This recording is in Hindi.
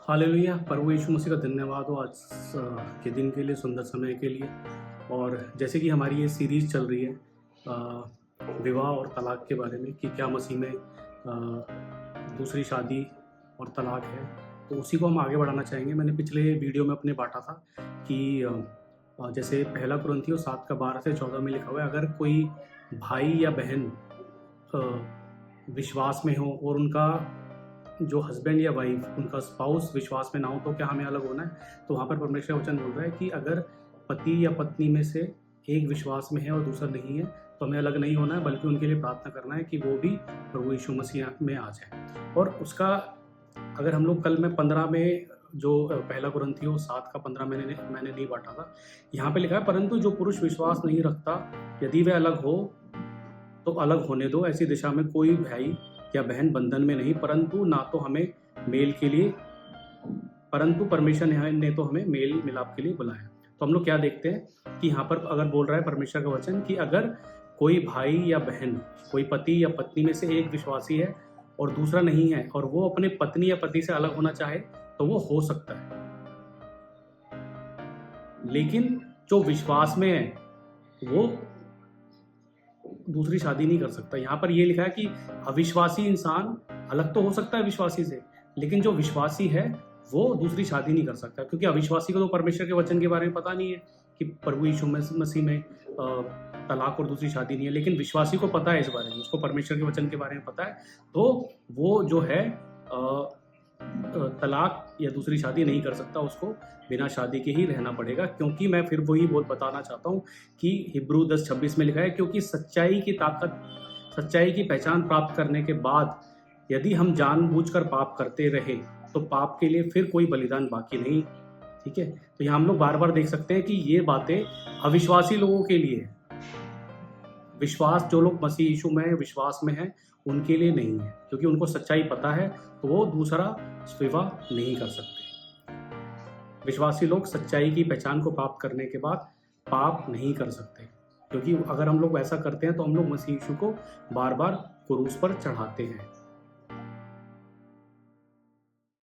हालेलुया। प्रभु यीशु मसीह का धन्यवाद हो आज के दिन के लिए, सुंदर समय के लिए। और जैसे कि हमारी ये सीरीज़ चल रही है विवाह और तलाक के बारे में कि क्या मसीह में दूसरी शादी और तलाक है, तो उसी को हम आगे बढ़ाना चाहेंगे। मैंने पिछले वीडियो में अपने बांटा था कि जैसे पहला कुरिन्थियों 7 का 12 से 14 में लिखा हुआ है, अगर कोई भाई या बहन विश्वास में हो और उनका जो हस्बैंड या वाइफ, उनका स्पाउस विश्वास में ना हो, तो क्या हमें अलग होना है? तो वहाँ पर परमेश्वर का वचन बोल रहा है कि अगर पति या पत्नी में से एक विश्वास में है और दूसरा नहीं है, तो हमें अलग नहीं होना है, बल्कि उनके लिए प्रार्थना करना है कि वो भी प्रभु यीशु मसीह में आ जाए। और उसका अगर हम लोग कल में 15 में जो पहला कुरिन्थियों 7 का 15 मैंने नहीं बांटा था, यहाँ पे लिखा है, परंतु जो पुरुष विश्वास नहीं रखता, यदि वह अलग हो तो अलग होने दो। ऐसी दिशा में कोई भाई या बहन बंधन में नहीं, परंतु ना तो हमें मेल के लिए, परंतु परमेश्वर ने तो हमें मेल मिलाप के लिए बुलाया। तो हम लोग क्या देखते हैं कि यहाँ पर अगर बोल रहा है परमेश्वर का वचन कि अगर कोई भाई या बहन, कोई पति या पत्नी में से एक विश्वासी है और दूसरा नहीं है, और वो अपने पत्नी या पति से अलग होना चाहे, तो वो हो सकता है। लेकिन जो विश्वास में है वो दूसरी शादी नहीं कर सकता। यहाँ पर ये लिखा है कि अविश्वासी इंसान अलग तो हो सकता है विश्वासी से, लेकिन जो विश्वासी है वो दूसरी शादी नहीं कर सकता, क्योंकि अविश्वासी को तो परमेश्वर के वचन के बारे में पता नहीं है कि प्रभु यीशु मसीह में तलाक और दूसरी शादी नहीं है। लेकिन विश्वासी को पता है इस बारे में, उसको परमेश्वर के वचन के बारे में पता है, तो वो जो है तलाक या दूसरी शादी नहीं कर सकता, उसको बिना शादी के ही रहना पड़ेगा। क्योंकि मैं फिर वही बताना चाहता हूँ कि हिब्रू 10:26 में लिखा है, क्योंकि सच्चाई की ताकत, सच्चाई की पहचान प्राप्त करने के बाद यदि हम जानबूझकर पाप करते रहे, तो पाप के लिए फिर कोई बलिदान बाकी नहीं। ठीक है, तो यहाँ हम लोग बार बार देख सकते हैं कि ये बातें अविश्वासी लोगों के लिए है। विश्वास, जो लोग मसीह यीशु में विश्वास में हैं, उनके लिए नहीं है, क्योंकि उनको सच्चाई पता है, तो वो दूसरा विवाह नहीं कर सकते। विश्वासी लोग सच्चाई की पहचान को प्राप्त करने के बाद पाप नहीं कर सकते, क्योंकि अगर हम लोग ऐसा करते हैं तो हम लोग मसीह यीशु को बार बार क्रूस पर चढ़ाते हैं।